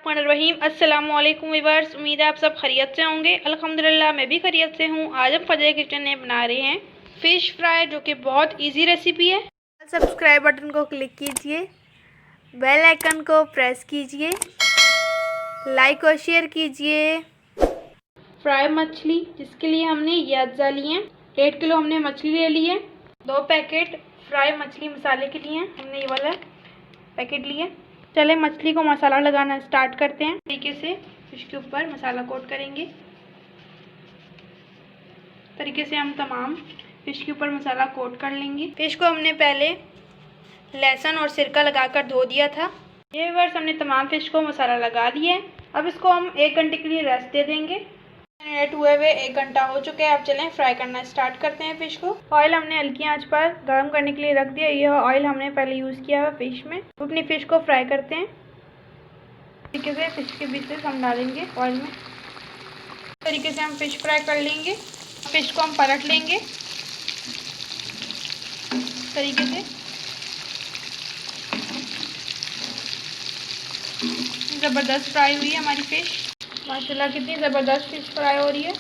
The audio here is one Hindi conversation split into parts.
बिस्मिल्लाहिर्रहमानिर्रहीम। अस्सलामुअलैकुम वीवर्स, उम्मीद है आप सब खैरियत से होंगे। अल्हम्दुलिल्लाह मैं भी खैरियत से हूँ। आज हम फजर किचन में बना रहे हैं फ़िश फ्राई, जो कि बहुत इजी रेसिपी है। सब्सक्राइब बटन को क्लिक कीजिए, बेल आइकन को प्रेस कीजिए, लाइक और शेयर कीजिए। फ्राई मछली, जिसके लिए हमने ये अज्जा लिए हैं। 1.5 किलो हमने मछली ले ली है। 2 पैकेट फ्राई मछली मसाले के लिए हमने ये वाला पैकेट लिए। चले मछली को मसाला लगाना स्टार्ट करते हैं। तरीके से फिश के ऊपर मसाला कोट करेंगे। तरीके से हम तमाम फिश के ऊपर मसाला कोट कर लेंगे। फिश को हमने पहले लहसुन और सिरका लगाकर धो दिया था। ये वर्ष हमने तमाम फिश को मसाला लगा दिया है। अब इसको हम 1 घंटे के लिए रेस्ट दे देंगे। मिनट हुए हुए 1 घंटा हो चुका है। अब चलें फ्राई करना स्टार्ट करते हैं फिश को। ऑयल हमने हल्की आंच पर गर्म करने के लिए रख दिया। यह ऑयल हमने पहले यूज़ किया हुआ फिश में। अपनी फ़िश को फ्राई करते हैं। तरीके से फिश के पीसेस हम डालेंगे ऑयल में। तरीके से हम फिश फ्राई कर लेंगे। फिश को हम पलट लेंगे तरीके से। ज़बरदस्त फ्राई हुई है हमारी फ़िश। माशाल्लाह कितनी ज़बरदस्त फिश फ्राई हो रही है।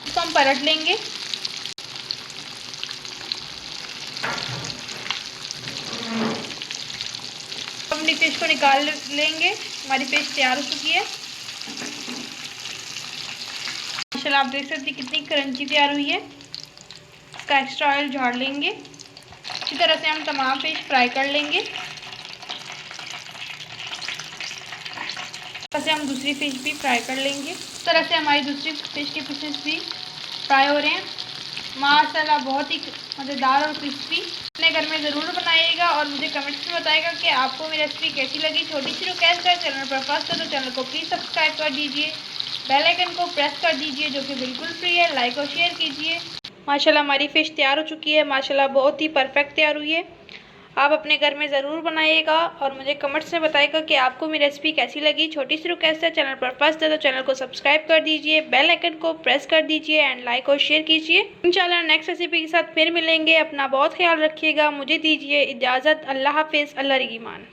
इसको हम पलट लेंगे। अपनी फिश को निकाल लेंगे। हमारी फिश तैयार हो चुकी है। माशाल्लाह आप देख सकते हैं कितनी क्रंची तैयार हुई है। इसका एक्स्ट्रा ऑयल झाड़ लेंगे। इसी तरह से हम तमाम फिश फ्राई कर लेंगे। से हम दूसरी फिश भी फ्राई कर लेंगे। इस तरह से हमारी दूसरी फिश के पीसेस भी फ्राई हो रहे हैं। माशाल्लाह बहुत ही मज़ेदार और क्रिस्पी। अपने घर में ज़रूर बनाइएगा और मुझे कमेंट्स में बताइएगा कि आपको मेरी रेसिपी कैसी लगी। छोटी सी रिक्वेस्ट है, चैनल पर फर्स्ट है तो चैनल को प्लीज़ सब्सक्राइब कर दीजिए, बेल आइकन को प्रेस कर दीजिए, जो कि बिल्कुल फ्री है। लाइक और शेयर कीजिए। माशाल्लाह हमारी फ़िश तैयार हो चुकी है। माशाल्लाह बहुत ही परफेक्ट तैयार हुई है। आप अपने घर में ज़रूर बनाइएगा और मुझे कमेंट्स में बताइएगा कि आपको मेरी रेसिपी कैसी लगी। छोटी सी रिक्वेस्ट है, चैनल पर फर्स्ट है तो चैनल को सब्सक्राइब कर दीजिए, बेल आइकन को प्रेस कर दीजिए एंड लाइक और शेयर कीजिए। इंशाल्लाह नेक्स्ट रेसिपी के साथ फिर मिलेंगे। अपना बहुत ख्याल रखिएगा। मुझे दीजिए इजाज़त। अल्लाह हाफिज़। अल्लाह रिगिमान।